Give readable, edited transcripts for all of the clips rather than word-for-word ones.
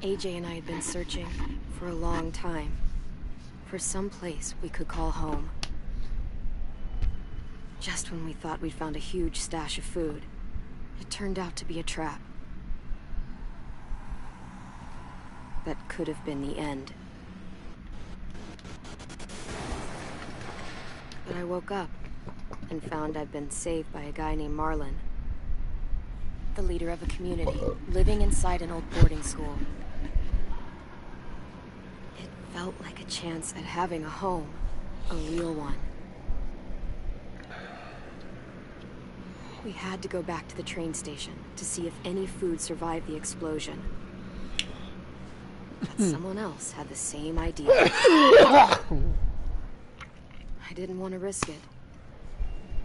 AJ and I had been searching for a long time for some place we could call home. Just when we thought we'd found a huge stash of food, it turned out to be a trap. That could have been the end. But I woke up and found I'd been saved by a guy named Marlon, the leader of a community living inside an old boarding school. It felt like a chance at having a home, a real one. We had to go back to the train station to see if any food survived the explosion. But someone else had the same idea. I didn't want to risk it,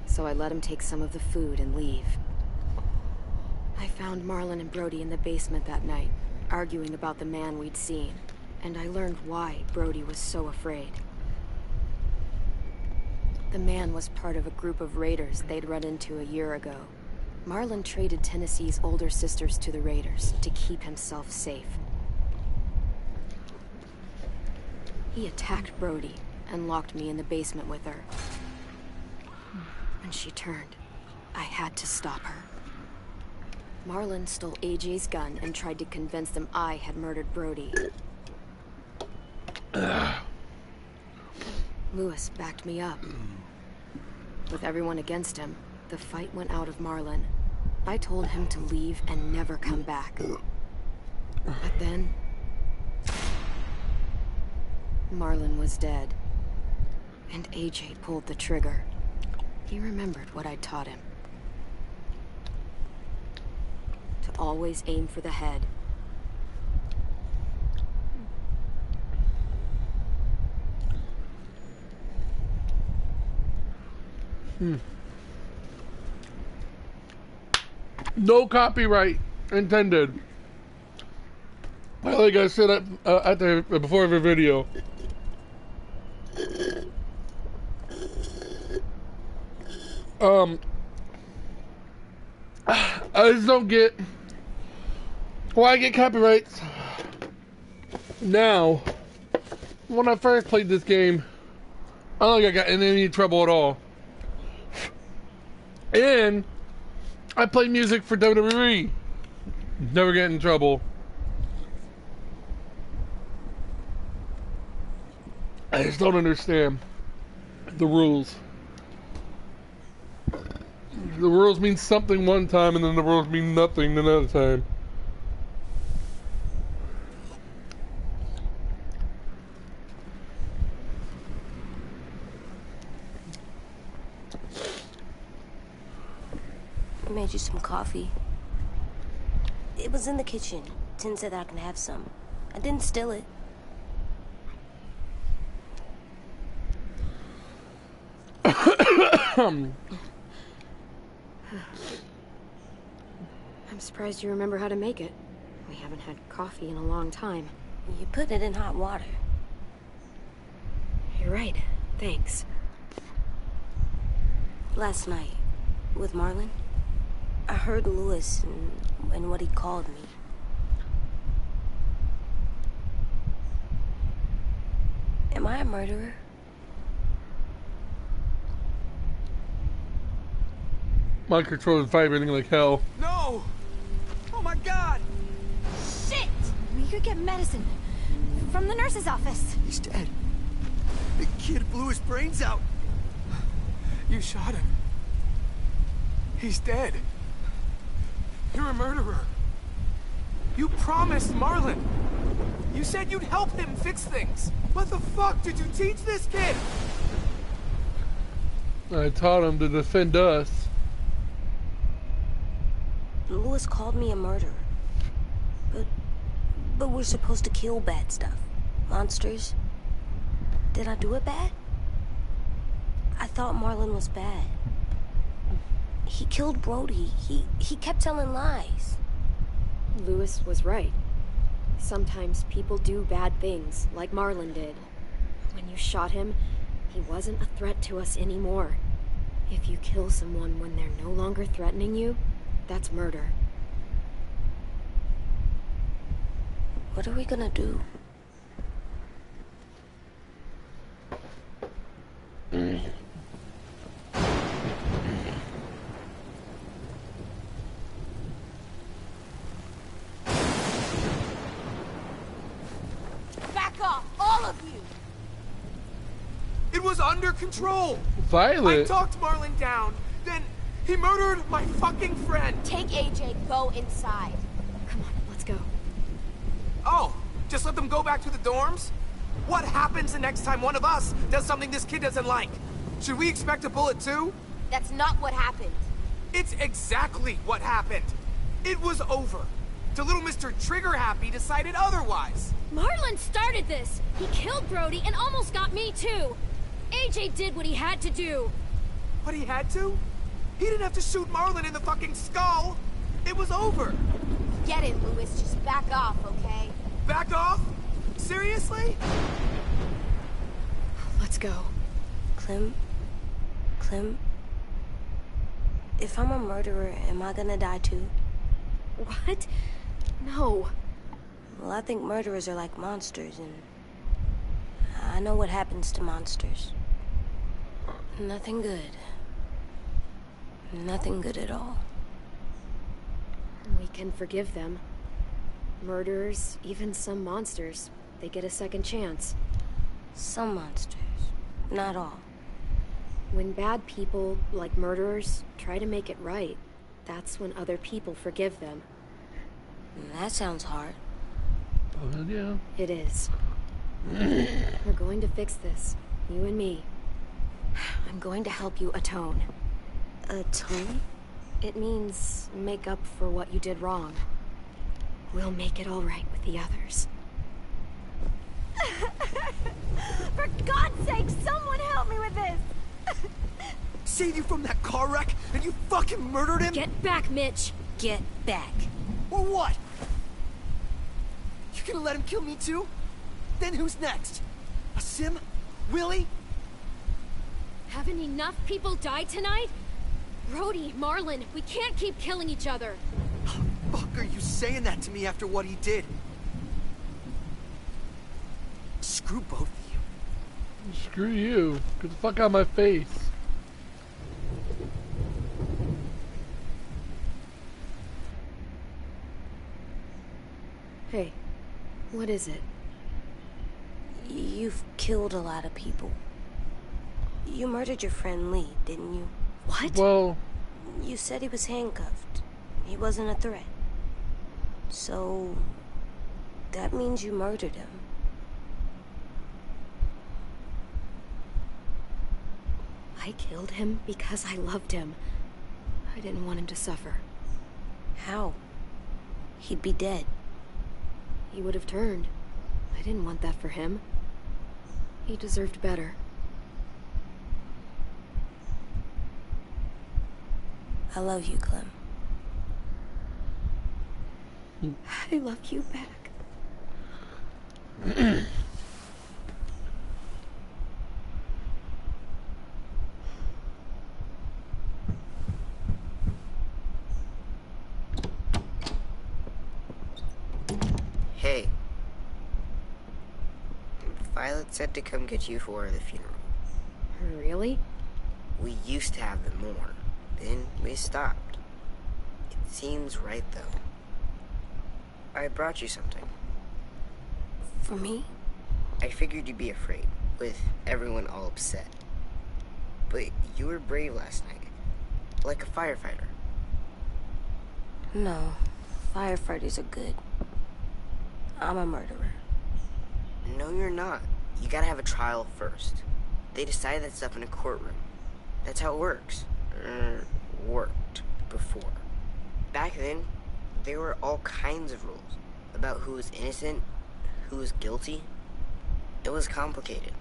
so I let him take some of the food and leave. I found Marlon and Brody in the basement that night, arguing about the man we'd seen, and I learned why Brody was so afraid. The man was part of a group of raiders they'd run into a year ago. Marlon traded Tennessee's older sisters to the raiders to keep himself safe. He attacked Brody and locked me in the basement with her. When she turned, I had to stop her. Marlon stole AJ's gun and tried to convince them I had murdered Brody. Lewis backed me up. With everyone against him, the fight went out of Marlon. I told him to leave and never come back. But then... Marlon was dead. And AJ pulled the trigger. He remembered what I'd taught him. To always aim for the head. No copyright intended. Like I said before every video. I just don't get why I get copyrights now. When I first played this game, I don't think I got in any trouble at all. And I played music for WWE. Never get in trouble. I just don't understand the rules. The rules mean something one time and then the rules mean nothing another time. I made you some coffee. It was in the kitchen. Tin said I can have some. I didn't steal it. I'm surprised you remember how to make it. We haven't had coffee in a long time. You put it in hot water. You're right. Thanks. Last night, with Marlon, I heard Lewis and what he called me. Am I a murderer? My controller's vibrating like hell. No! Oh my god! Shit! We could get medicine from the nurse's office. He's dead. The kid blew his brains out. You shot him. He's dead. You're a murderer. You promised Marlon. You said you'd help him fix things. What the fuck did you teach this kid? I taught him to defend us. Lewis called me a murderer. But we're supposed to kill bad stuff. Monsters. Did I do it bad? I thought Marlon was bad. He killed Brody. He kept telling lies. Lewis was right. Sometimes people do bad things, like Marlon did. When you shot him, he wasn't a threat to us anymore. If you kill someone when they're no longer threatening you, that's murder. What are we gonna do? Back off, all of you! It was under control. I Violet. talked Marlin down. Then he murdered my fucking friend. Take AJ, go inside. Come on, let's go. Oh, just let them go back to the dorms? What happens the next time one of us does something this kid doesn't like? Should we expect a bullet too? That's not what happened. It's exactly what happened. It was over. The little Mr. Trigger Happy decided otherwise. Marlin started this! He killed Brody and almost got me too! AJ did what he had to do! But he had to? He didn't have to shoot Marlin in the fucking skull. It was over. Get it, Louis. Just back off, okay? Back off? Seriously? Let's go. Clem? If I'm a murderer, am I gonna die too? What? No. Well, I think murderers are like monsters, and I know what happens to monsters. Nothing good. Nothing good at all. We can forgive them. Murderers, even some monsters, they get a second chance. Some monsters. Not all. When bad people, like murderers, try to make it right, that's when other people forgive them. That sounds hard. Yeah. It is. We're going to fix this. You and me. I'm going to help you atone. Atone? It means make up for what you did wrong. We'll make it all right with the others. For God's sake, someone help me with this! Saved you from that car wreck, and you fucking murdered him? Get back, Mitch! Get back. Or what? You gonna let him kill me too? Then who's next? A Sim? Willie? Haven't enough people died tonight? Brody, Marlin, we can't keep killing each other. Fuck are you saying that to me after what he did? Screw both of you. Screw you. Get the fuck out of my face. Hey, what is it? You've killed a lot of people. You murdered your friend Lee, didn't you? What? Well, You said he was handcuffed. He wasn't a threat. So... that means you murdered him. I killed him because I loved him. I didn't want him to suffer. How? He'd be dead. He would have turned. I didn't want that for him. He deserved better. I love you, Clem. I love you back. Hey. Violet said to come get you for the funeral. Really? We used to have them more. Then we stopped. It seems right, though. I brought you something. For me? I figured you'd be afraid, with everyone all upset. But you were brave last night. Like a firefighter. No. Firefighters are good. I'm a murderer. No, you're not. You gotta have a trial first. They decide that stuff in a courtroom. That's how it works. Worked before. Back then, there were all kinds of rules about who was innocent, who was guilty. It was complicated.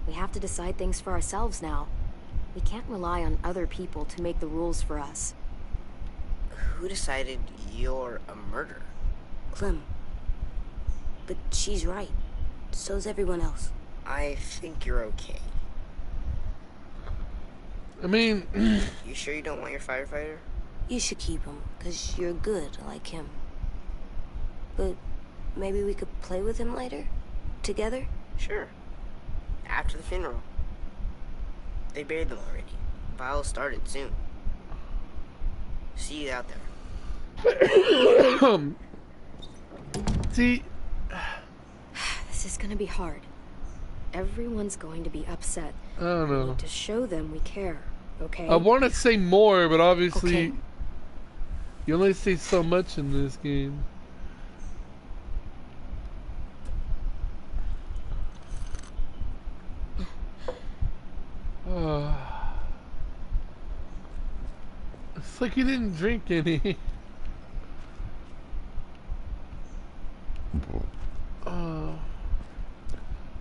We have to decide things for ourselves now. We can't rely on other people to make the rules for us. Who decided you're a murderer? Clem. But she's right. So's everyone else. I think you're okay. I mean, You sure you don't want your firefighter? You should keep him, 'cause you're good like him. But maybe we could play with him later? Together? Sure. After the funeral. They buried them already. Vile started soon. See you out there. See, This is gonna be hard. Everyone's going to be upset. I don't We know. need to show them we care, okay? I want to say more, but obviously, Okay. you only see so much in this game. It's like you didn't drink any.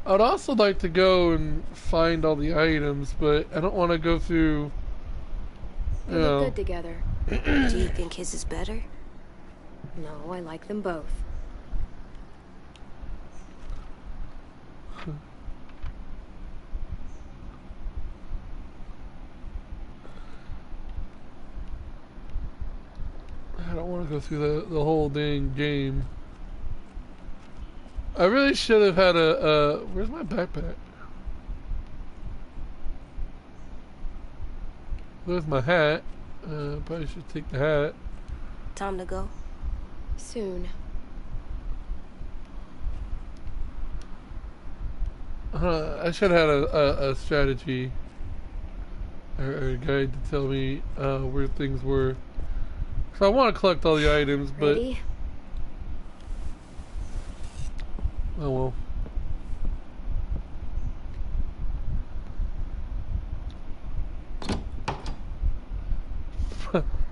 I'd also like to go and find all the items, but I don't want to go through. They look good together. Do you think his is better? No, I like them both. I don't want to go through the whole dang game. I really should have had a. Where's my backpack? There's my hat. Probably should take the hat. Time to go? Soon. I should have had a strategy or a guide to tell me where things were. So I want to collect all the items, but Ready? oh well.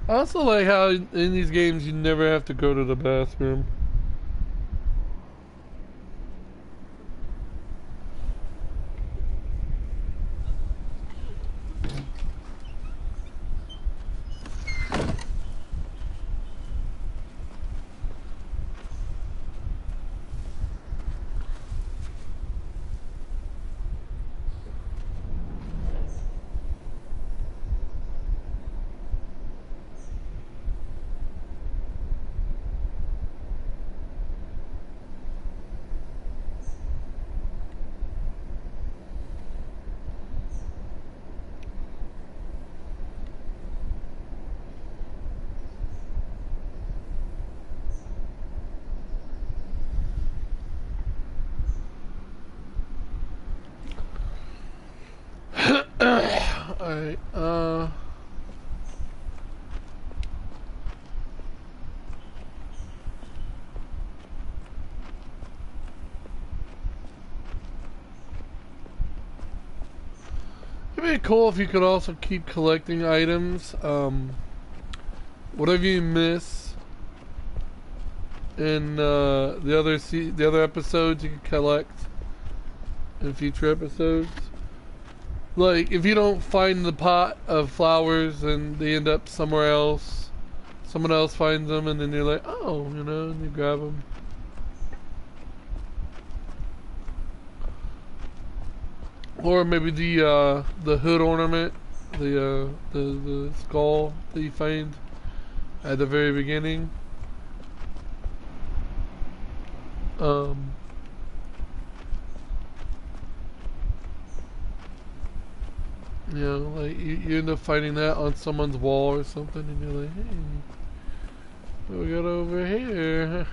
I also like how in these games you never have to go to the bathroom. Alright, it'd be cool if you could also keep collecting items. Whatever you miss in the other episodes, you can collect in future episodes. Like, if you don't find the pot of flowers and they end up somewhere else, someone else finds them, and then you're like, oh, you know, and you grab them. Or maybe the hood ornament, the skull that you find at the very beginning. You know, like you end up finding that on someone's wall or something, and you're like, hey, what we got over here?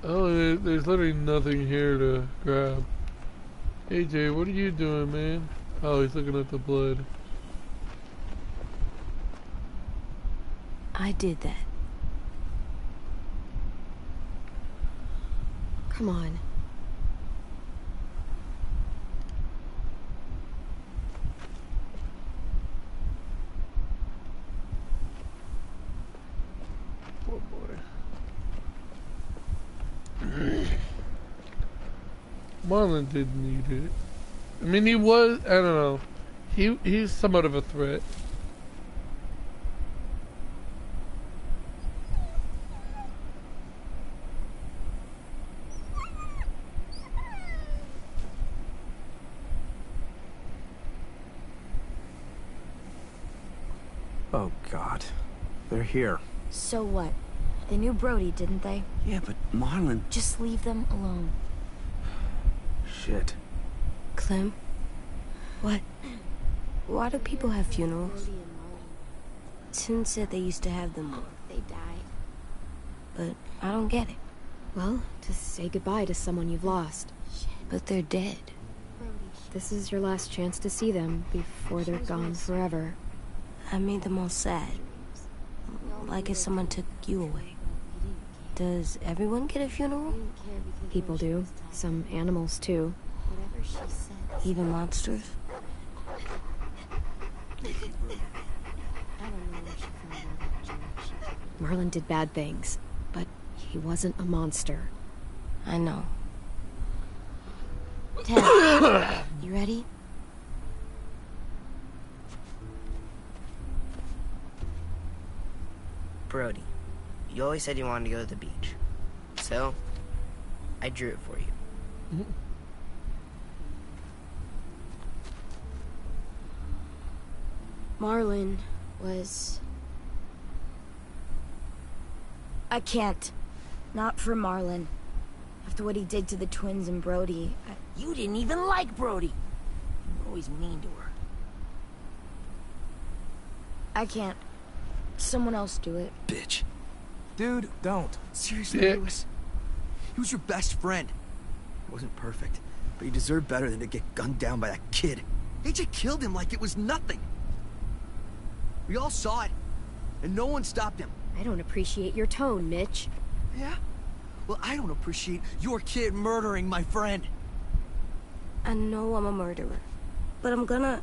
Oh, there's literally nothing here to grab. AJ, what are you doing, man? Oh, he's looking at the blood. I did that. Come on. Oh boy. Marlon didn't need it. I mean, he was, I don't know. He's somewhat of a threat. Oh, God. They're here. So what? They knew Brody, didn't they? Yeah, but Marlon... Just leave them alone. Shit. Clem? What? Why do people have funerals? Tin said they used to have them more. They died. But I don't get it. Well, to say goodbye to someone you've lost. But they're dead. This is your last chance to see them before they're gone forever. I made them all sad. Like if someone took you away. Does everyone get a funeral? People do. Some animals, too. Even monsters? Marlon did bad things, but he wasn't a monster. I know. Ted, you ready? Brody, you always said you wanted to go to the beach. So, I drew it for you. Marlon was... I can't. Not for Marlon. After what he did to the twins and Brody, You didn't even like Brody. You were always mean to her. I can't. Someone else do it. Bitch. Dude, don't. Seriously, Dick. Lewis? He was your best friend. He wasn't perfect, but he deserved better than to get gunned down by that kid. AJ killed him like it was nothing. We all saw it, and no one stopped him. I don't appreciate your tone, Mitch. Yeah? Well, I don't appreciate your kid murdering my friend. I know I'm a murderer. But I'm gonna,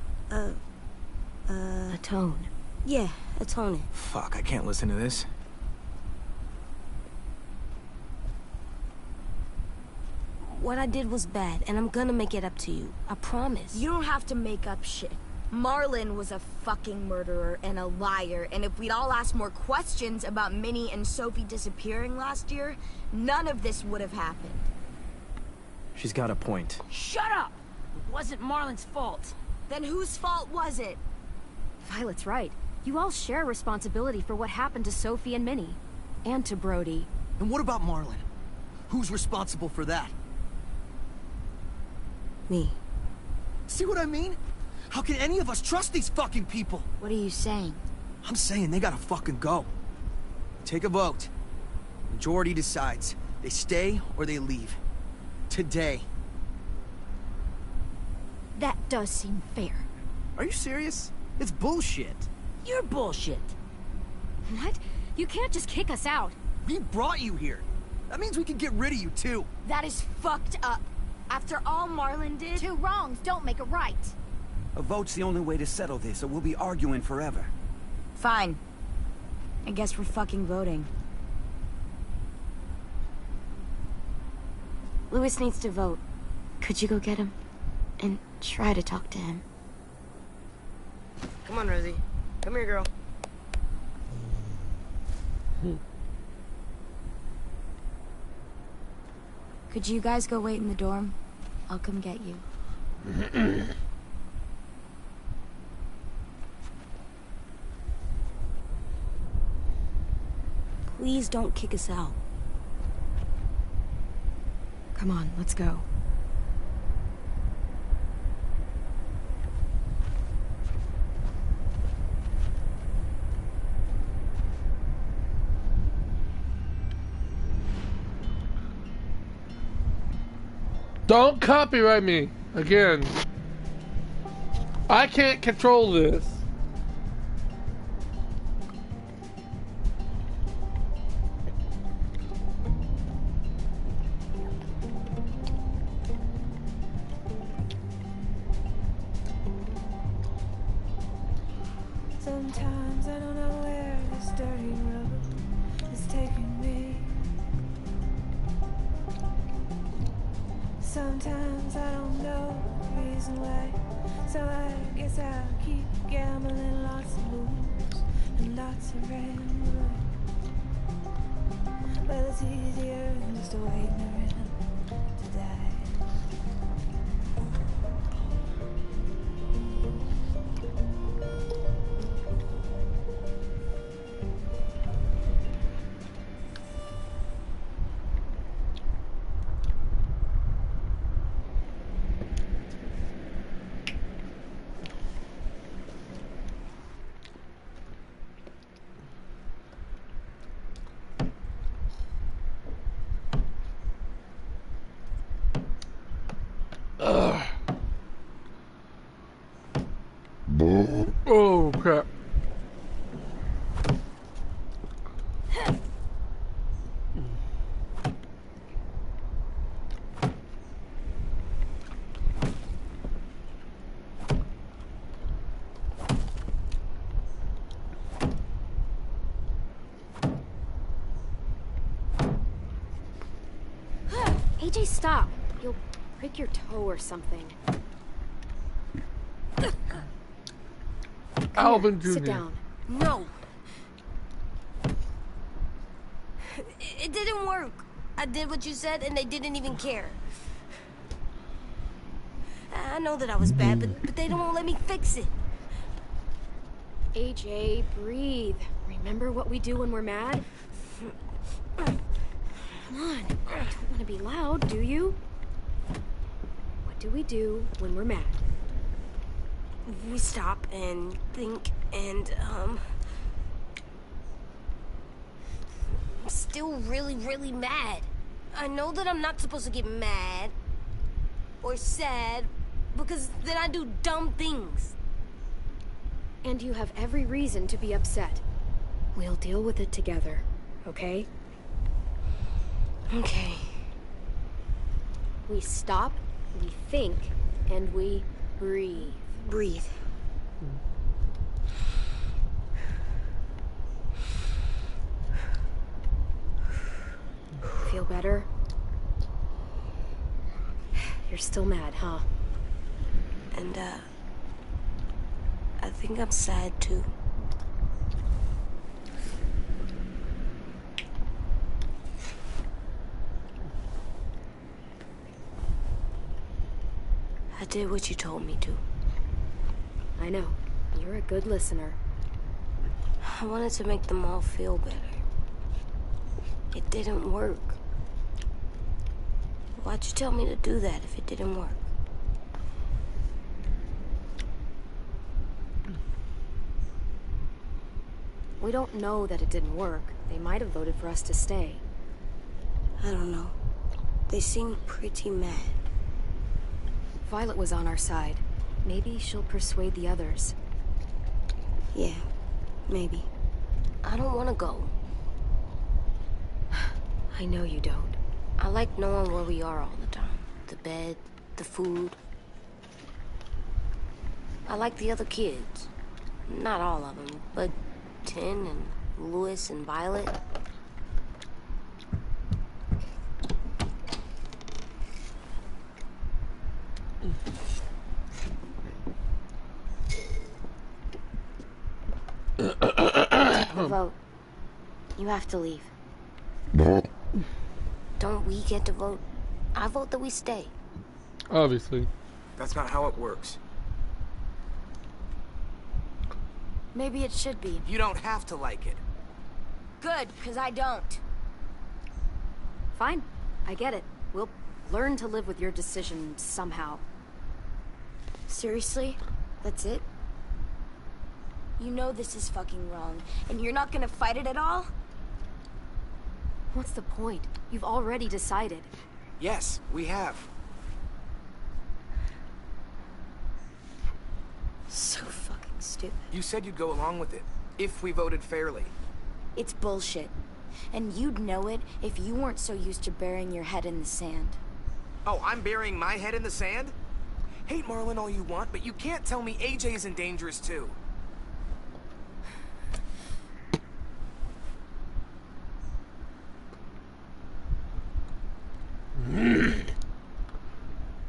Atone. yeah, atone it. Fuck, I can't listen to this. What I did was bad, and I'm gonna make it up to you. I promise. You don't have to make up shit. Marlon was a fucking murderer and a liar, and if we'd all asked more questions about Minnie and Sophie disappearing last year, none of this would have happened. She's got a point. Shut up! It wasn't Marlon's fault. Then whose fault was it? Violet's right. You all share responsibility for what happened to Sophie and Minnie. And to Brody. And what about Marlon? Who's responsible for that? Me. See what I mean? How can any of us trust these fucking people? What are you saying? I'm saying they gotta fucking go. Take a vote. Majority decides. They stay or they leave. Today. That does seem fair. Are you serious? It's bullshit. You're bullshit. What? You can't just kick us out. We brought you here. That means we can get rid of you too. That is fucked up. After all Marlon did... Two wrongs don't make a right. A vote's the only way to settle this, or we'll be arguing forever. Fine. I guess we're fucking voting. Lewis needs to vote. Could you go get him? And try to talk to him. Come on, Rosie. Come here, girl. Could you guys go wait in the dorm? I'll come get you. Please don't kick us out. Come on, let's go. Don't copyright me again. I can't control this. Sometimes I don't know where this dirty road is taking me. Sometimes I don't know the reason why, so I guess I'll keep gambling, lots of lose and lots of rambling. Well, it's easier than just waiting around to die. crap. AJ, stop. You'll break your toe or something. Alvin Jr. Sit down. No. It didn't work. I did what you said and they didn't even care. I know that I was bad, but they don't let me fix it. AJ, breathe. Remember what we do when we're mad? Come on. You don't want to be loud, do you? What do we do when we're mad? We stop and think and, I'm still really, really mad. I know that I'm not supposed to get mad or sad because then I do dumb things. And you have every reason to be upset. We'll deal with it together, okay? Okay. We stop, we think, and we breathe. Breathe. Feel better? You're still mad, huh? And, I think I'm sad too. I did what you told me to. I know. You're a good listener. I wanted to make them all feel better. It didn't work. Why'd you tell me to do that if it didn't work? We don't know that it didn't work. They might have voted for us to stay. I don't know. They seemed pretty mad. Violet was on our side. Maybe she'll persuade the others. Yeah, maybe. I don't want to go. I know you don't. I like knowing where we are all the time. The bed, the food. I like the other kids. Not all of them, but Tin and Louis and Violet. Vote. You have to leave. Don't we get to vote? I vote that we stay. Obviously. That's not how it works. Maybe it should be. You don't have to like it. Good, because I don't. Fine. I get it. We'll learn to live with your decision somehow. Seriously? That's it? You know this is fucking wrong, and you're not gonna fight it at all? What's the point? You've already decided. Yes, we have. So fucking stupid. You said you'd go along with it, if we voted fairly. It's bullshit. And you'd know it if you weren't so used to burying your head in the sand. Oh, I'm burying my head in the sand? Hate Marlon all you want, but you can't tell me AJ isn't dangerous too.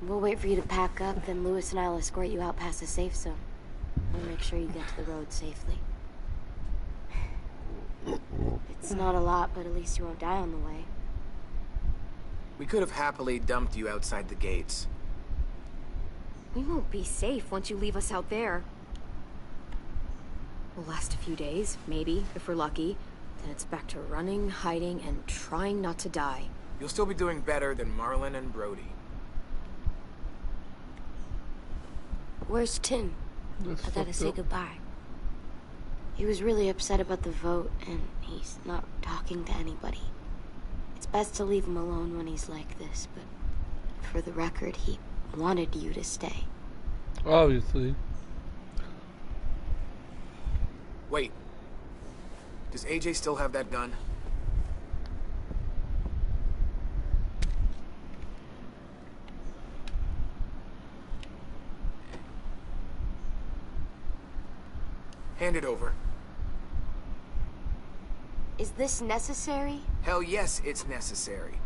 We'll wait for you to pack up, then Louis and I'll escort you out past the safe zone. We'll make sure you get to the road safely. It's not a lot, but at least you won't die on the way. We could have happily dumped you outside the gates. We won't be safe once you leave us out there. We'll last a few days, maybe, if we're lucky. Then it's back to running, hiding, and trying not to die. You'll still be doing better than Marlon and Brody. Where's Tin? I gotta say goodbye. He was really upset about the vote, and he's not talking to anybody. It's best to leave him alone when he's like this, but for the record, he wanted you to stay. Obviously. Wait. Does AJ still have that gun? Hand it over. Is this necessary? Hell yes, it's necessary.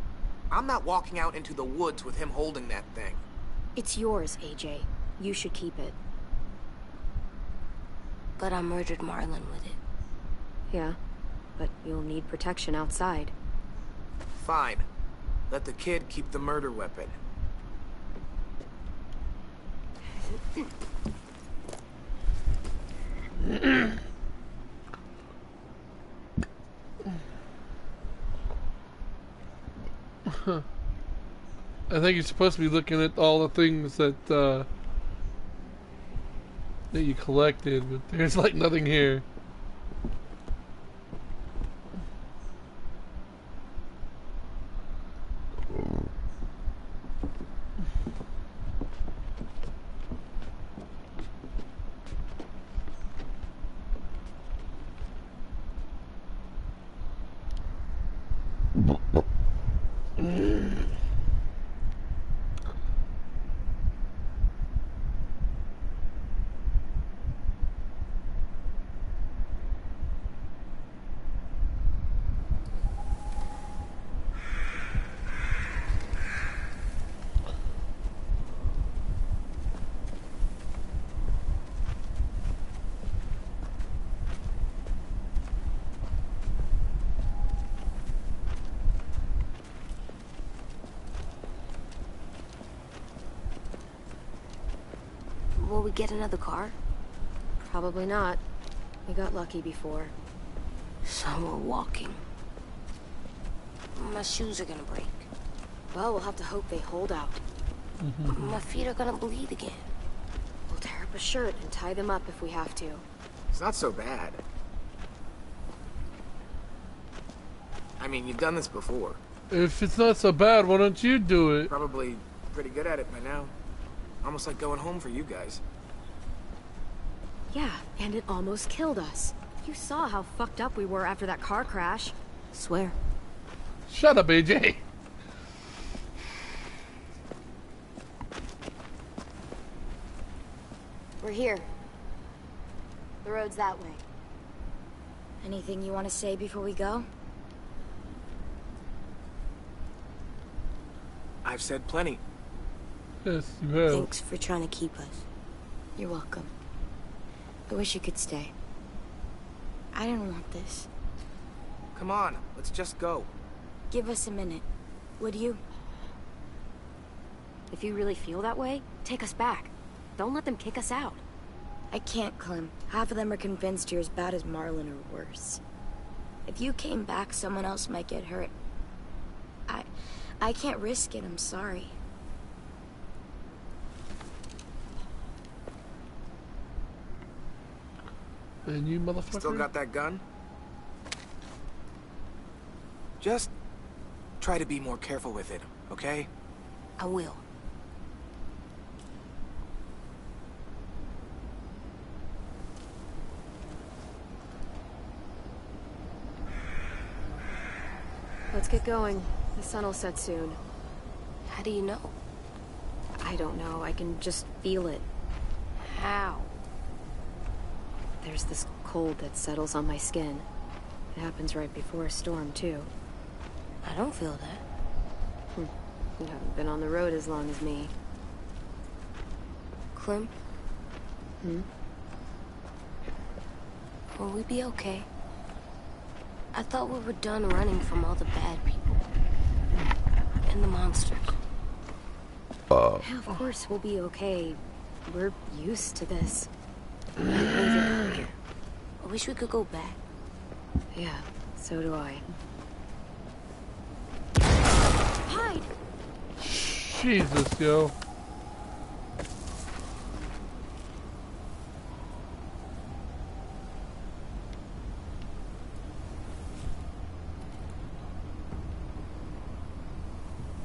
I'm not walking out into the woods with him holding that thing. It's yours, AJ. You should keep it. But I murdered Marlon with it. Yeah, but you'll need protection outside. Fine. Let the kid keep the murder weapon. I think you're supposed to be looking at all the things that you collected, but there's like nothing here. Will we get another car? Probably not. We got lucky before. So we're walking. My shoes are gonna break. Well, we'll have to hope they hold out. My feet are gonna bleed again. We'll tear up a shirt and tie them up if we have to. It's not so bad. I mean, you've done this before. If it's not so bad, why don't you do it? Probably pretty good at it by now. Almost like going home for you guys. Yeah, and it almost killed us. You saw how fucked up we were after that car crash. Swear. Shut up, AJ. We're here. The road's that way. Anything you want to say before we go? I've said plenty. Yes, you have. Thanks for trying to keep us. You're welcome. I wish you could stay. I didn't want this. Come on, let's just go. Give us a minute, would you? If you really feel that way, take us back. Don't let them kick us out. I can't, Clem. Half of them are convinced you're as bad as Marlon or worse. If you came back, someone else might get hurt. I can't risk it, I'm sorry. And you motherfucker. Still got that gun? Just try to be more careful with it, okay? I will. Let's get going. The sun will set soon. How do you know? I don't know. I can just feel it. How? There's this cold that settles on my skin. It happens right before a storm, too. I don't feel that. You haven't been on the road as long as me. Clem? Will we be okay? I thought we were done running from all the bad people. And the monsters. Yeah, of course we'll be okay. We're used to this. I wish we could go back. Yeah, so do I. Hide! Jesus, yo.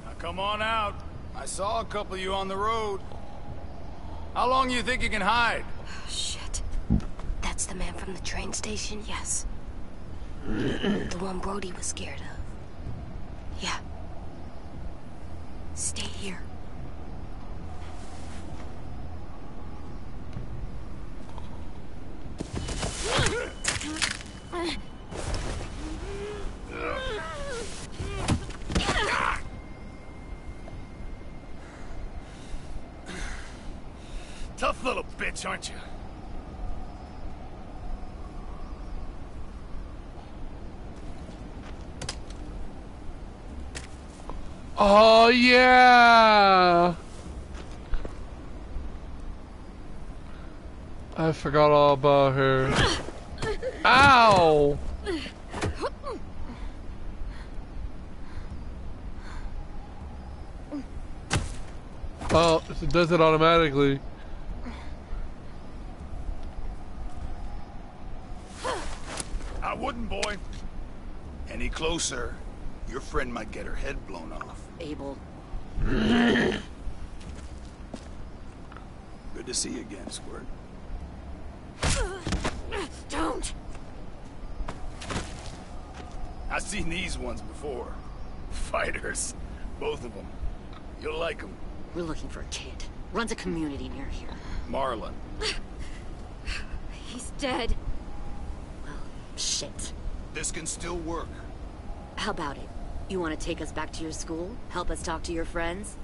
Now come on out. I saw a couple of you on the road. How long do you think you can hide? Shit. That's the The man from the train station? Yes. The one Brody was scared of? Yeah. Stay here. Tough little bitch, aren't you? Oh, yeah! I forgot all about her. Ow! Oh, it does it automatically. I wouldn't, boy. Any closer, your friend might get her head blown off. Abel. Good to see you again, Squirt. Don't! I've seen these ones before. Fighters. Both of them. You'll like them. We're looking for a kid. Runs a community near here. Marlon. He's dead. Well, shit. This can still work. How about it? You want to take us back to your school? Help us talk to your friends?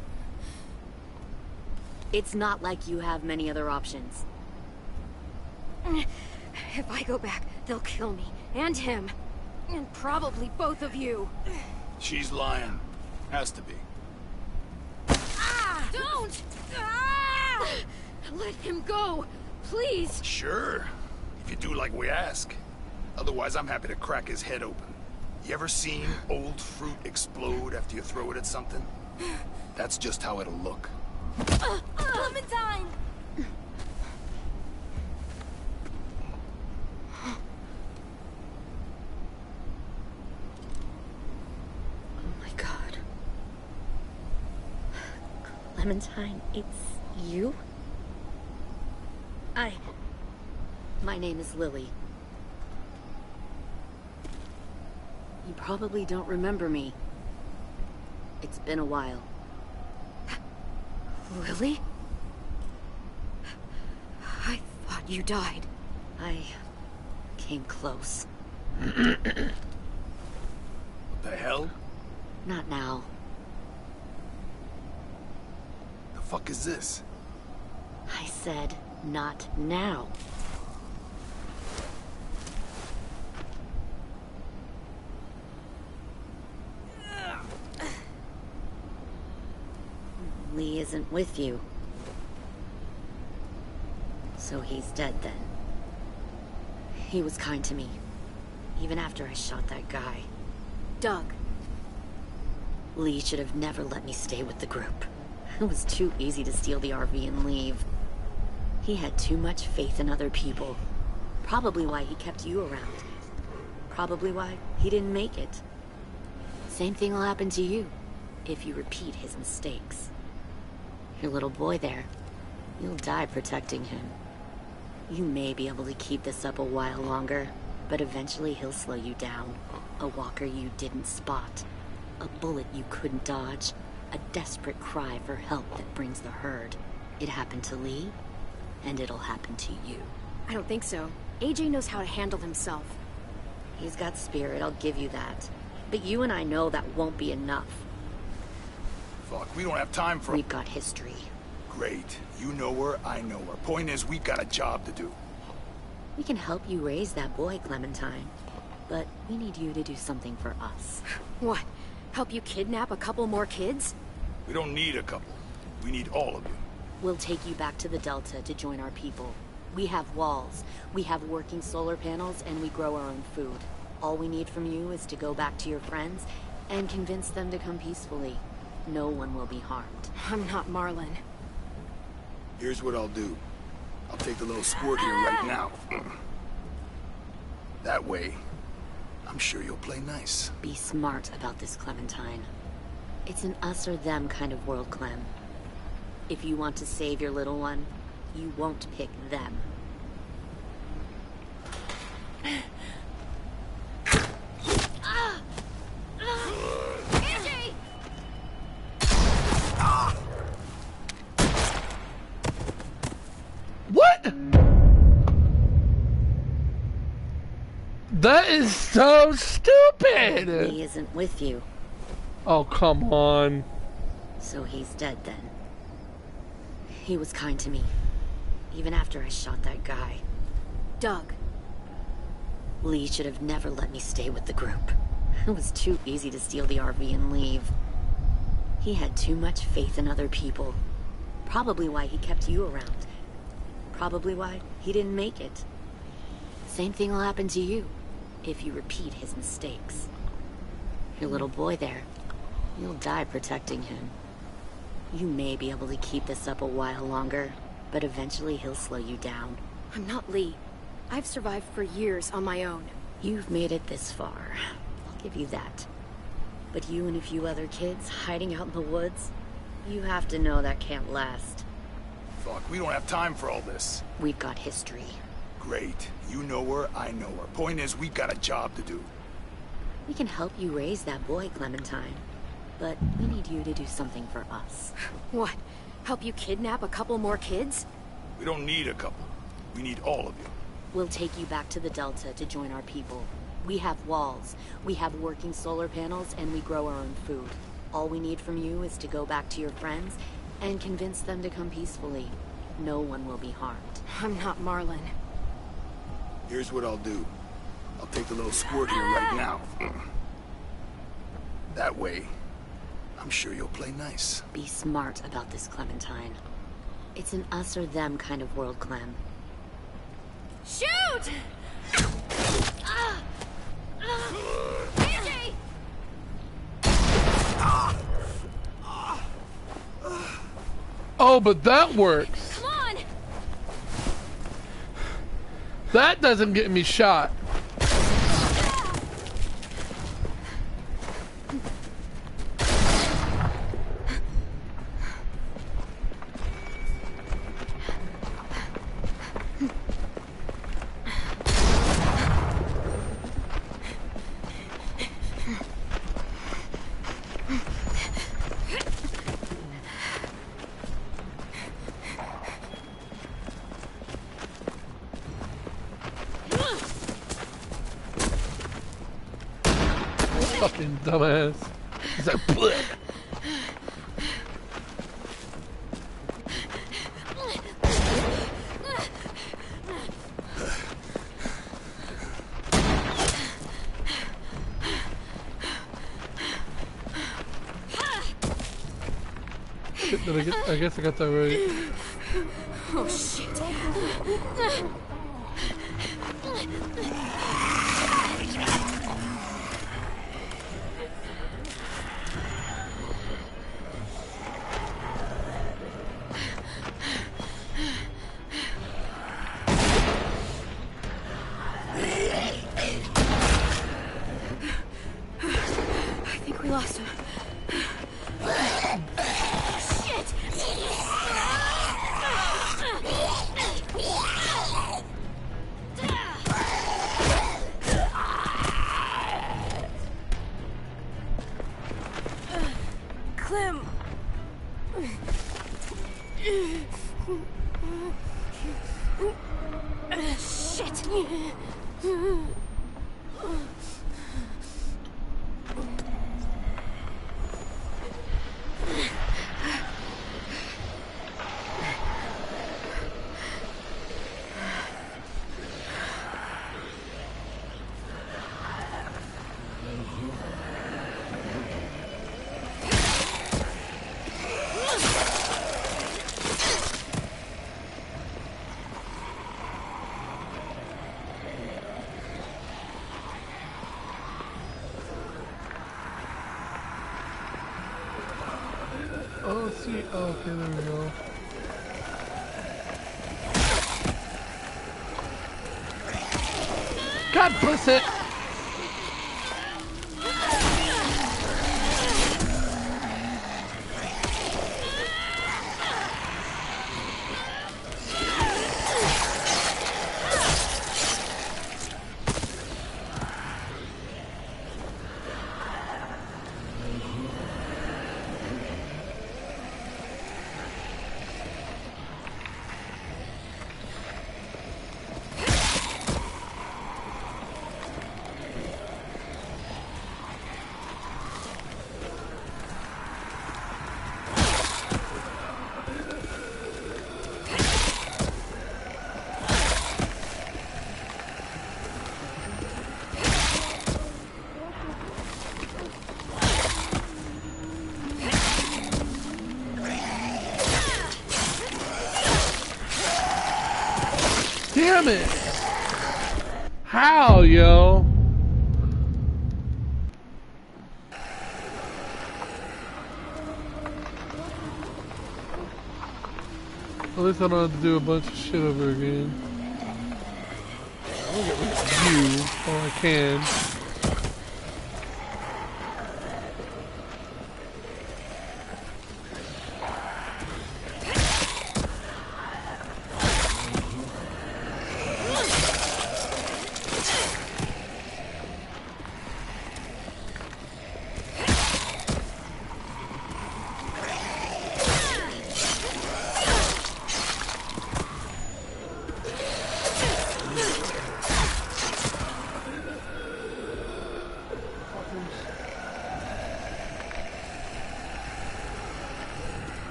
It's not like you have many other options. If I go back, they'll kill me. And him. And probably both of you. She's lying. Has to be. Ah! Don't! Ah! Let him go! Please! Sure. If you do like we ask. Otherwise, I'm happy to crack his head open. You ever seen old fruit explode after you throw it at something? That's just how it'll look. Clementine! Oh my god. Clementine, it's you? My name is Lily. You probably don't remember me. It's been a while. Lily? I thought you died. I came close. What the hell? Not now. The fuck is this? I said, not now. Lee isn't with you. So he's dead then. He was kind to me, even after I shot that guy. Doug. Lee should have never let me stay with the group. It was too easy to steal the RV and leave. He had too much faith in other people. Probably why he kept you around. Probably why he didn't make it. Same thing will happen to you, if you repeat his mistakes. Your little boy there, you'll die protecting him. You may be able to keep this up a while longer, but eventually he'll slow you down. A walker you didn't spot. A bullet you couldn't dodge. A desperate cry for help that brings the herd. It happened to Lee, and it'll happen to you. I don't think so. AJ knows how to handle himself. He's got spirit, I'll give you that. But you and I know that won't be enough. Fuck, we don't have time for— We've got history. Great. You know her, I know her. Point is, we've got a job to do. We can help you raise that boy, Clementine. But we need you to do something for us. What? Help you kidnap a couple more kids? We don't need a couple. We need all of you. We'll take you back to the Delta to join our people. We have walls, we have working solar panels, and we grow our own food. All we need from you is to go back to your friends and convince them to come peacefully. No one will be harmed. I'm not Marlon. Here's what I'll do. I'll take the little squirt here right now. That way, I'm sure you'll play nice. Be smart about this, Clementine. It's an us or them kind of world, Clem. If you want to save your little one, you won't pick them. Angie! What? That is so stupid! He isn't with you. Oh, come on. So he's dead then. He was kind to me. Even after I shot that guy. Doug. Lee should have never let me stay with the group. It was too easy to steal the RV and leave. He had too much faith in other people. Probably why he kept you around. Probably why he didn't make it. Same thing will happen to you if you repeat his mistakes. Your little boy there, you'll die protecting him. You may be able to keep this up a while longer, but eventually he'll slow you down. I'm not Lee. I've survived for years on my own. You've made it this far. I'll give you that. But you and a few other kids hiding out in the woods, you have to know that can't last. Fuck, we don't have time for all this. We've got history. Great. You know her, I know her. Point is, we've got a job to do. We can help you raise that boy, Clementine. But we need you to do something for us. What? Help you kidnap a couple more kids? We don't need a couple. We need all of you. We'll take you back to the Delta to join our people. We have walls, we have working solar panels, and we grow our own food. All we need from you is to go back to your friends and convince them to come peacefully. No one will be harmed. I'm not Marlon. Here's what I'll do. I'll take the little squirt here right now. That way, I'm sure you'll play nice. Be smart about this, Clementine. It's an us or them kind of world, Clem. Shoot! Angie! Oh, but that works. Come on! That doesn't get me shot. Fucking dumbass. He's like, bleh. Shit, I guess I got that right. Oh, shit. I think we lost him. Shit! Clem. Shit! Oh, see. Oh, okay, there we go. God bless it. damn it! How, yo? At least I don't have to do a bunch of shit over again. I'll get rid of you while I can.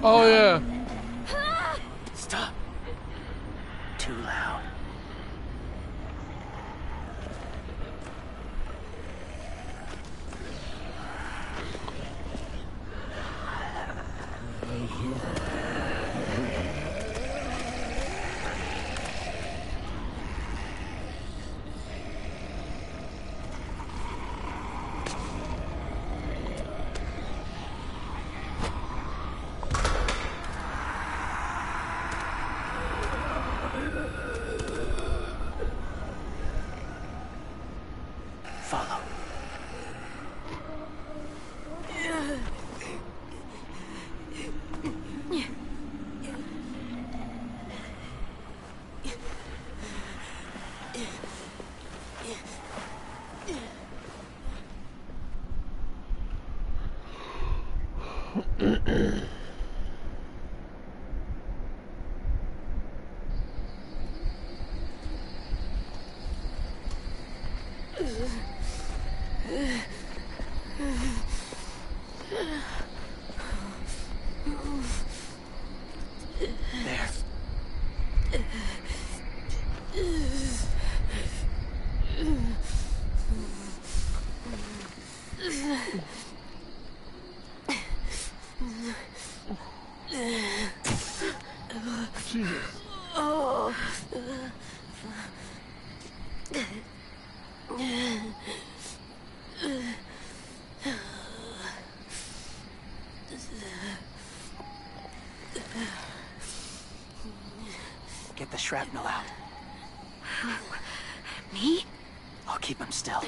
Oh yeah. Stop. Too loud. Follow. Get the shrapnel out. Me? I'll keep him still.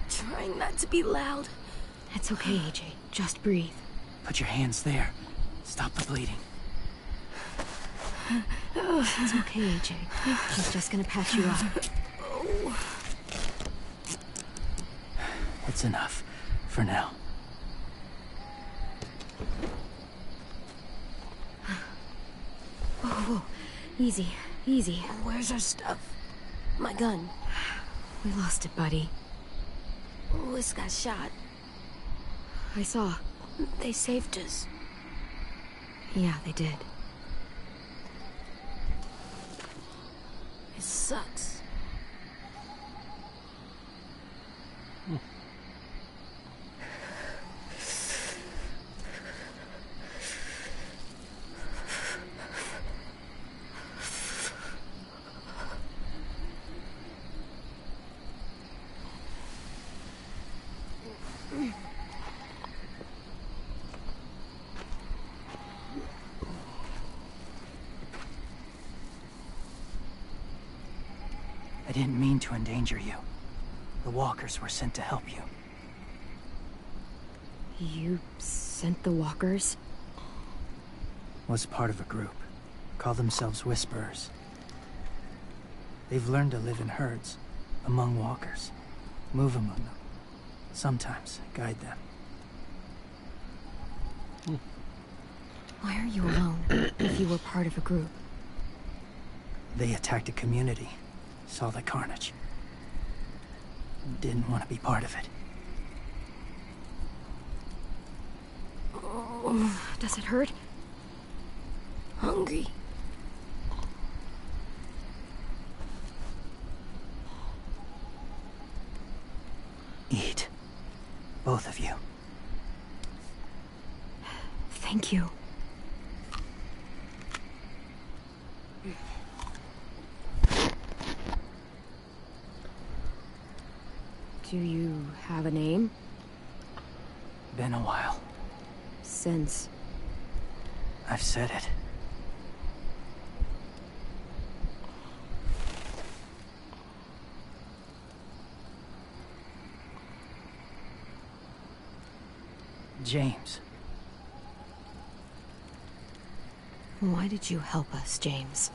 Trying not to be loud. It's okay, AJ. Just breathe. Put your hands there. Stop the bleeding. It's okay, AJ. She's just gonna patch you up. It's enough. For now. Whoa, whoa. Easy, easy. Where's our stuff? My gun. We lost it, buddy. Lewis got shot. I saw. They saved us. Yeah, they did. It sucks. I didn't mean to endanger you. The walkers were sent to help you. You sent the walkers? was part of a group. Call themselves Whisperers. They've learned to live in herds, among walkers. Move among them. Sometimes guide them. Why are you alone if you were part of a group? They attacked a community. Saw the carnage. Didn't want to be part of it. Oh, does it hurt? Hungry. Eat. Both of you. Thank you. Do you have a name? Been a while. Since? I've said it. James. Why did you help us, James?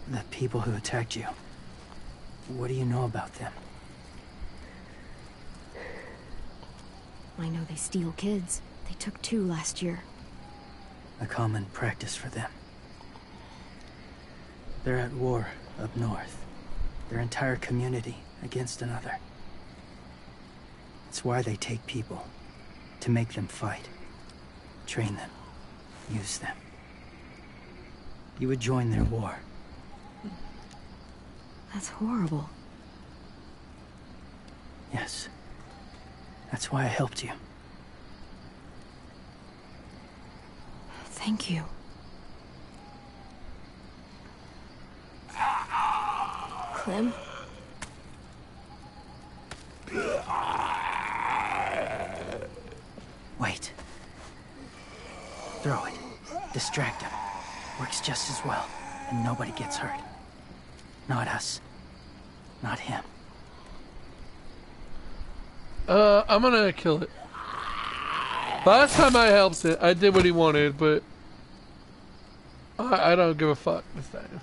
The people who attacked you. What do you know about them? I know they steal kids. They took 2 last year. A common practice for them. They're at war up north. Their entire community against another. It's why they take people. To make them fight. Train them. Use them. You would join their war. That's horrible. Yes. That's why I helped you. Thank you. Clem? Wait. Throw it. Distract him. Works just as well, and nobody gets hurt. Not us. Not him. I'm gonna kill it. Last time I helped it, I did what he wanted, but I don't give a fuck this time.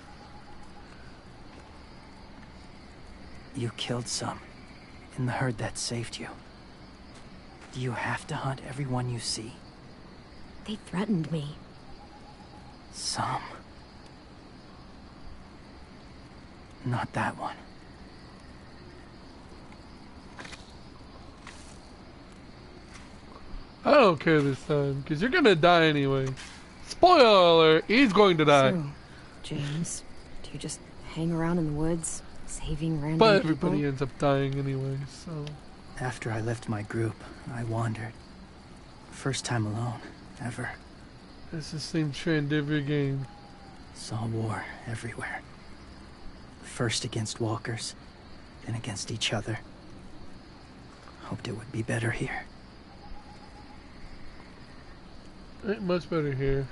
You killed some. In the herd that saved you. Do you have to hunt everyone you see? They threatened me. Some. Not that one. I don't care this time, because you're gonna die anyway. Spoiler alert, he's going to die. So, James, do you just hang around in the woods, saving random But people? everybody ends up dying anyway, so... After I left my group, I wandered. First time alone, ever. It's the same trend every game. Saw war everywhere. First against walkers, then against each other. Hoped it would be better here. Ain't much better here.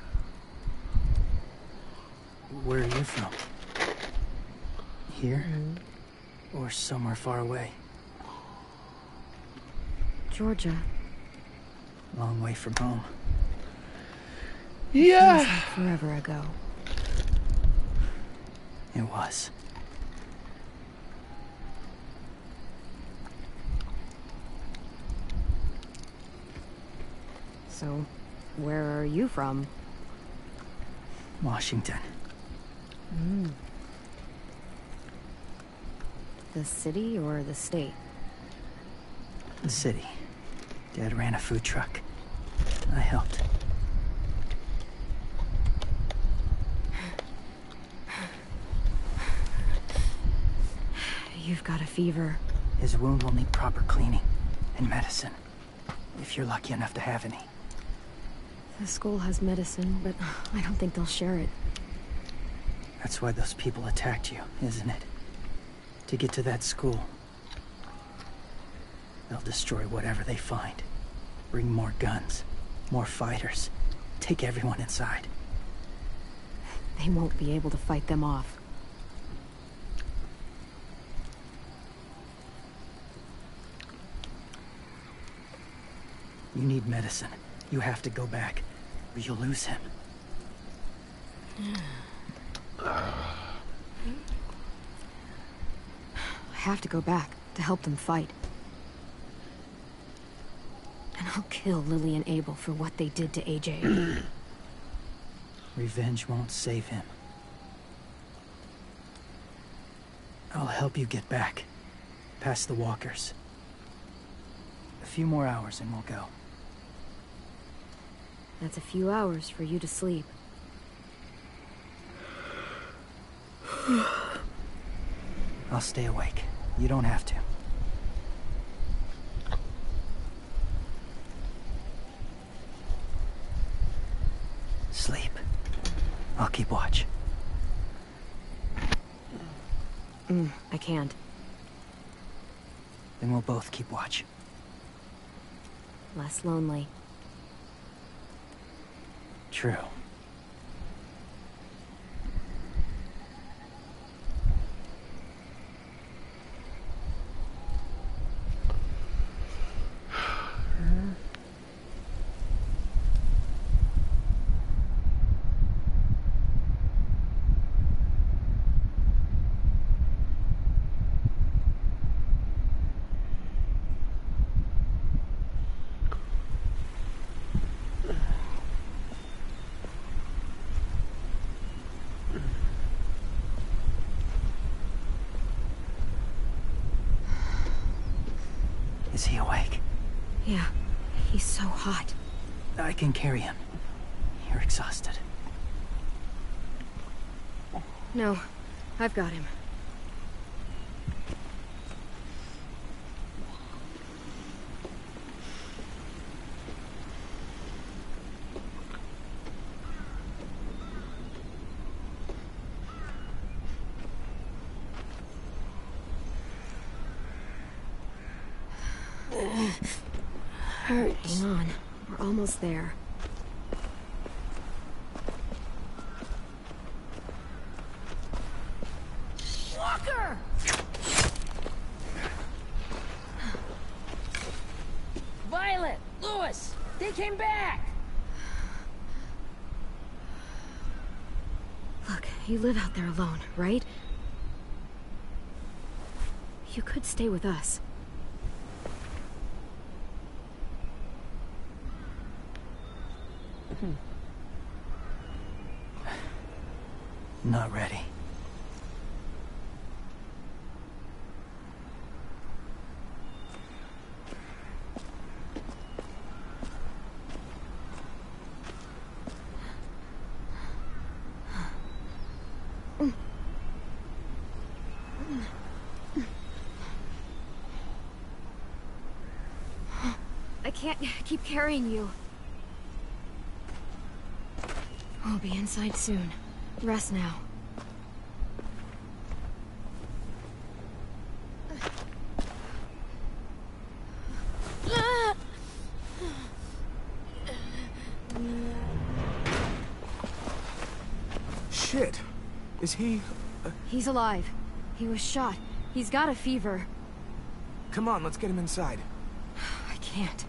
Where are you from? Here? Or somewhere far away? Georgia. Long way from home. Yeah! Feels like forever ago. It was. So, where are you from? Washington. The city or the state? The city. Dad ran a food truck. I helped. You've got a fever. His wound will need proper cleaning and medicine. If you're lucky enough to have any. The school has medicine, but I don't think they'll share it. That's why those people attacked you, isn't it? To get to that school. They'll destroy whatever they find. Bring more guns, more fighters. Take everyone inside. They won't be able to fight them off. You need medicine. You have to go back, or you'll lose him. I have to go back to help them fight. And I'll kill Lily and Abel for what they did to AJ. Revenge won't save him. I'll help you get back, past the walkers. A few more hours and we'll go. That's a few hours for you to sleep. I'll stay awake. You don't have to. Sleep. I'll keep watch. I can't. Then we'll both keep watch. Less lonely. True. Is he awake? Yeah, he's so hot. I can carry him. You're exhausted. No, I've got him. Hang on, we're almost there. Walker! Violet! Lewis! They came back! Look, you live out there alone, right? You could stay with us. Not ready. I can't keep carrying you. We'll be inside soon. Rest now. Shit. Is he... He's alive. He was shot. He's got a fever. Come on, let's get him inside. I can't.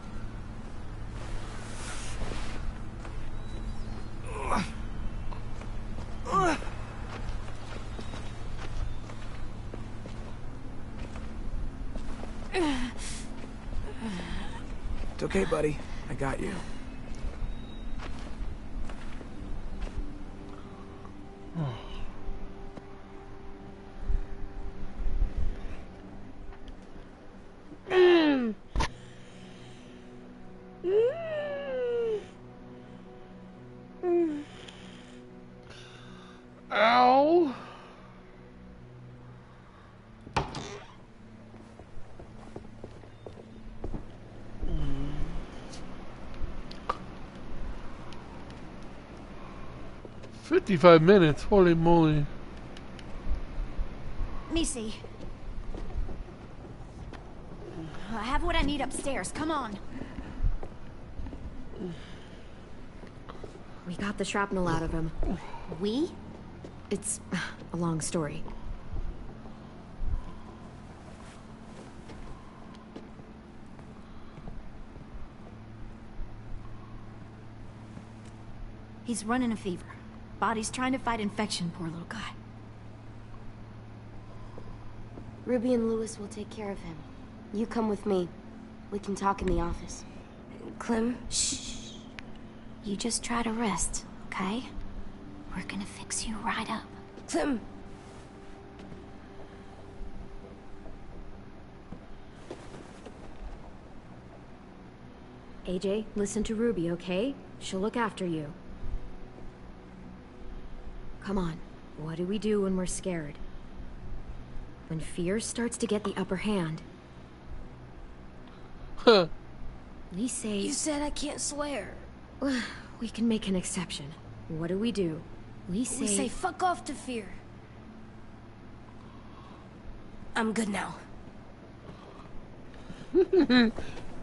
It's okay, buddy. I got you. Ow! "55 minutes, holy moly." Nisi. I have what I need upstairs. Come on. We got the shrapnel out of him. We? It's a long story. He's running a fever. Body's trying to fight infection, poor little guy. Ruby and Lewis will take care of him. You come with me. We can talk in the office. Clem? Shh. You just try to rest, okay? We're gonna fix you right up. Clem! AJ, listen to Ruby, okay? She'll look after you. Come on. What do we do when we're scared? When fear starts to get the upper hand. Huh. We say... You said I can't swear. We can make an exception. What do? We say fuck off to fear. I'm good now.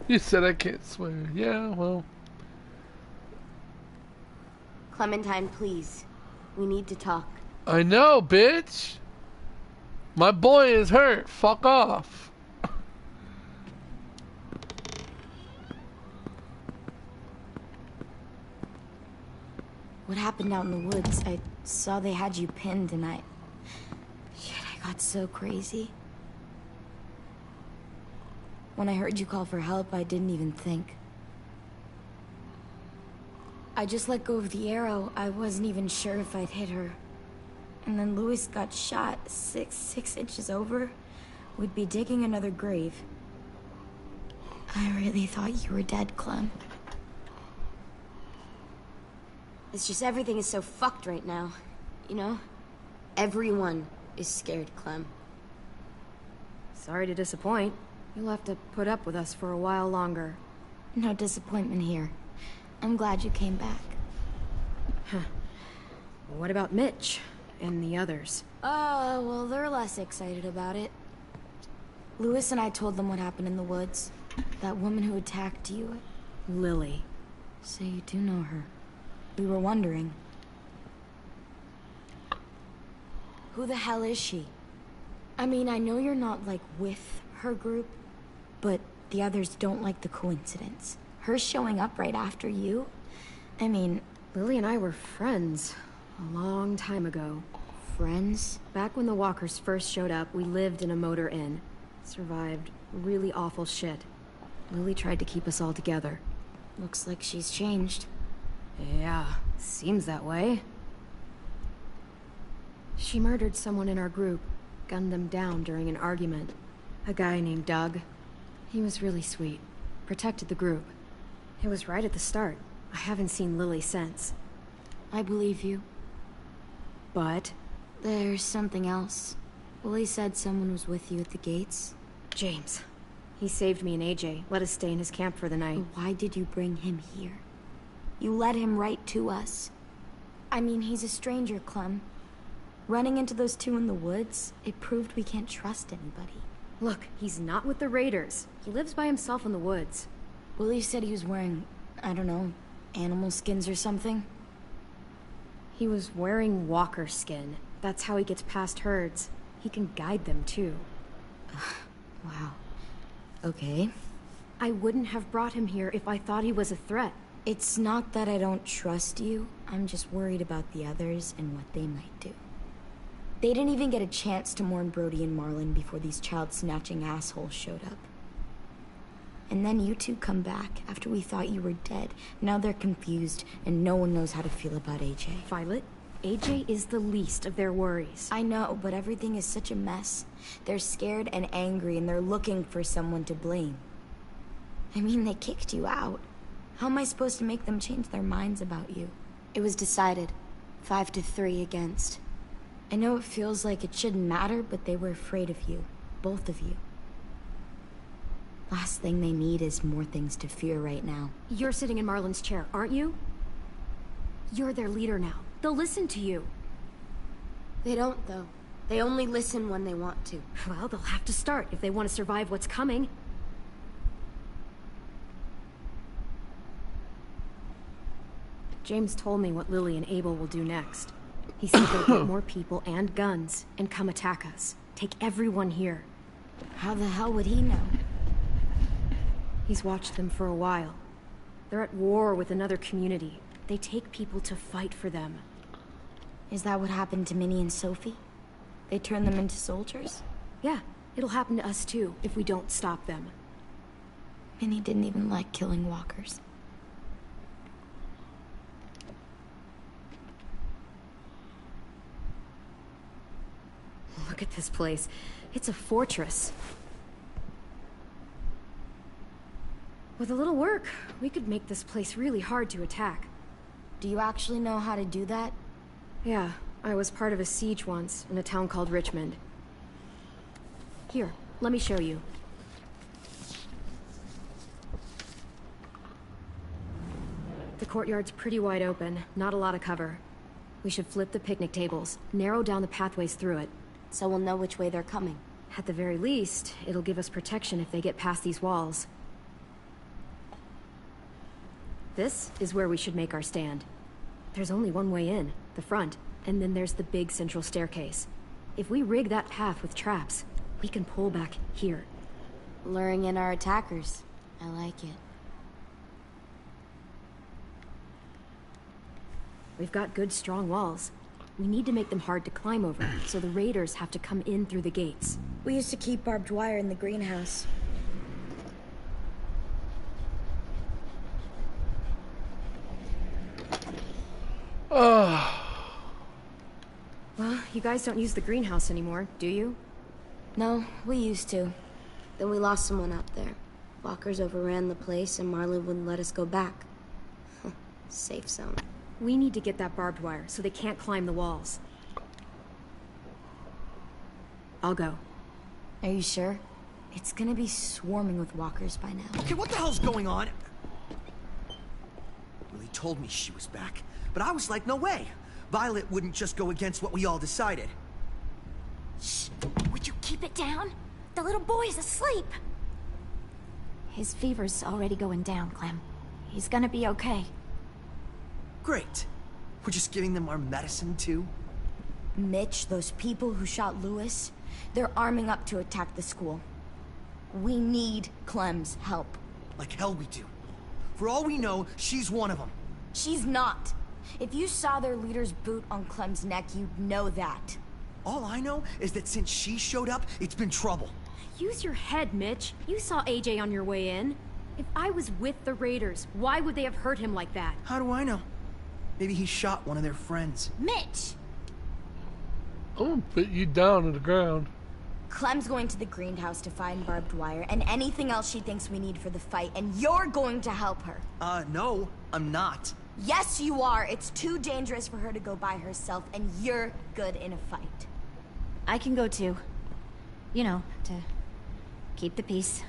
You said I can't swear. Yeah, well. Clementine, please. We need to talk. I know, bitch. My boy is hurt. Fuck off. What happened out in the woods? I saw they had you pinned and I got so crazy. When I heard you call for help, I didn't even think. I just let go of the arrow. I wasn't even sure if I'd hit her. And then Lewis got shot 6 inches over. We'd be digging another grave. I really thought you were dead, Clem. It's just everything is so fucked right now. You know? Everyone is scared, Clem. Sorry to disappoint. You'll have to put up with us for a while longer. No disappointment here. I'm glad you came back. Huh. What about Mitch and the others? Well, they're less excited about it. Lewis and I told them what happened in the woods. That woman who attacked you. Lily. So you do know her. We were wondering. Who the hell is she? I mean, I know you're not, like, with her group, but the others don't like the coincidence. Her showing up right after you? I mean... Lily and I were friends a long time ago. Friends? Back when the walkers first showed up, we lived in a motor inn. Survived really awful shit. Lily tried to keep us all together. Looks like she's changed. Yeah, seems that way. She murdered someone in our group, gunned them down during an argument. A guy named Doug. He was really sweet. Protected the group. It was right at the start. I haven't seen Lily since. I believe you. But? There's something else. Willie said someone was with you at the gates. James. He saved me and AJ, let us stay in his camp for the night. But why did you bring him here? You led him right to us. I mean, he's a stranger, Clem. Running into those two in the woods, it proved we can't trust anybody. Look, he's not with the raiders. He lives by himself in the woods. Willie said he was wearing, I don't know, animal skins or something. He was wearing walker skin. That's how he gets past herds. He can guide them, too. Wow. Okay. I wouldn't have brought him here if I thought he was a threat. It's not that I don't trust you. I'm just worried about the others and what they might do. They didn't even get a chance to mourn Brody and Marlon before these child-snatching assholes showed up. And then you two come back after we thought you were dead. Now they're confused, and no one knows how to feel about AJ. Violet, AJ is the least of their worries. I know, but everything is such a mess. They're scared and angry, and they're looking for someone to blame. I mean, they kicked you out. How am I supposed to make them change their minds about you? It was decided. 5-3 against. I know it feels like it shouldn't matter, but they were afraid of you. Both of you. Last thing they need is more things to fear right now. You're sitting in Marlon's chair, aren't you? You're their leader now. They'll listen to you. They don't, though. They only listen when they want to. Well, they'll have to start if they want to survive what's coming. James told me what Lily and Abel will do next. He said they'll get more people and guns and come attack us. Take everyone here. How the hell would he know? He's watched them for a while. They're at war with another community. They take people to fight for them. Is that what happened to Minnie and Sophie? They turned them into soldiers? Yeah, it'll happen to us too, if we don't stop them. Minnie didn't even like killing walkers. Look at this place. It's a fortress. With a little work, we could make this place really hard to attack. Do you actually know how to do that? Yeah, I was part of a siege once, in a town called Richmond. Here, let me show you. The courtyard's pretty wide open, not a lot of cover. We should flip the picnic tables, narrow down the pathways through it. So we'll know which way they're coming. At the very least, it'll give us protection if they get past these walls. This is where we should make our stand. There's only one way in, the front, and then there's the big central staircase. If we rig that path with traps, we can pull back here. Luring in our attackers. I like it. We've got good, strong walls. We need to make them hard to climb over, so the raiders have to come in through the gates. We used to keep barbed wire in the greenhouse. Well, you guys don't use the greenhouse anymore, do you? No, we used to. Then we lost someone out there. Walkers overran the place and Marlon wouldn't let us go back. Safe zone. We need to get that barbed wire so they can't climb the walls. I'll go. Are you sure? It's gonna be swarming with walkers by now. Okay, what the hell's going on? Willie told me she was back, but I was like, no way. Violet wouldn't just go against what we all decided. Shh! Would you keep it down? The little boy's asleep! His fever's already going down, Clem. He's gonna be okay. Great. We're just giving them our medicine, too? Mitch, those people who shot Lewis, they're arming up to attack the school. We need Clem's help. Like hell we do. For all we know, she's one of them. She's not. If you saw their leader's boot on Clem's neck, you'd know that. All I know is that since she showed up, it's been trouble. Use your head, Mitch. You saw AJ on your way in. If I was with the raiders, why would they have hurt him like that? How do I know? Maybe he shot one of their friends. Mitch! I'm gonna put you down on the ground. Clem's going to the greenhouse to find barbed wire and anything else she thinks we need for the fight, and you're going to help her. No, I'm not. Yes, you are. It's too dangerous for her to go by herself, and you're good in a fight. I can go too. You know, to keep the peace.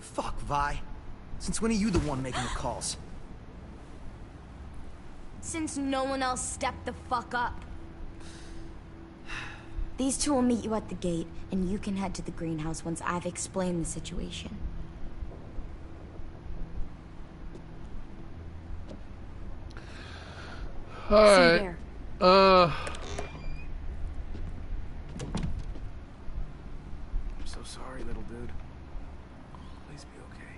Fuck, Vi. Since when are you the one making the calls? Since no one else stepped the fuck up. These two will meet you at the gate, and you can head to the greenhouse once I've explained the situation. Alright. I'm so sorry, little dude. Please be okay.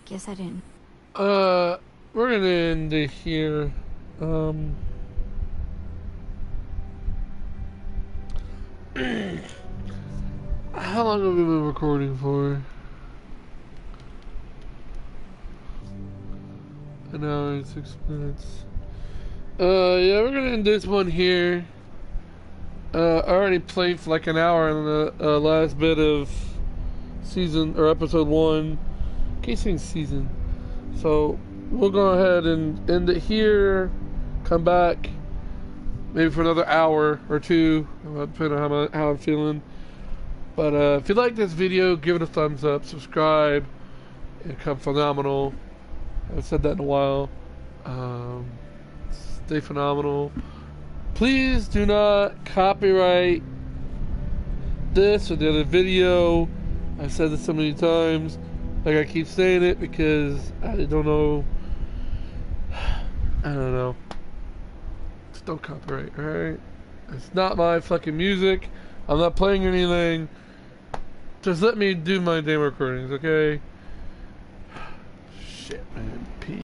Guess I didn't. We're gonna end it here. How long have we been recording for? An hour and 6 minutes. Yeah, we're gonna end this one here. I already played for like an hour in the last bit of season or episode 1. I keep saying season. So we'll go ahead and end it here. Come back maybe for another hour or two, depending on how I'm feeling. But if you like this video, give it a thumbs up, subscribe. It'll come phenomenal. I haven't said that in a while. Stay phenomenal. Please do not copyright this or the other video. I've said this so many times. Like, I keep saying it because I don't know. I don't know. Just don't copyright, alright? It's not my fucking music. I'm not playing anything. Just let me do my damn recordings, okay? Shit, man. Peace.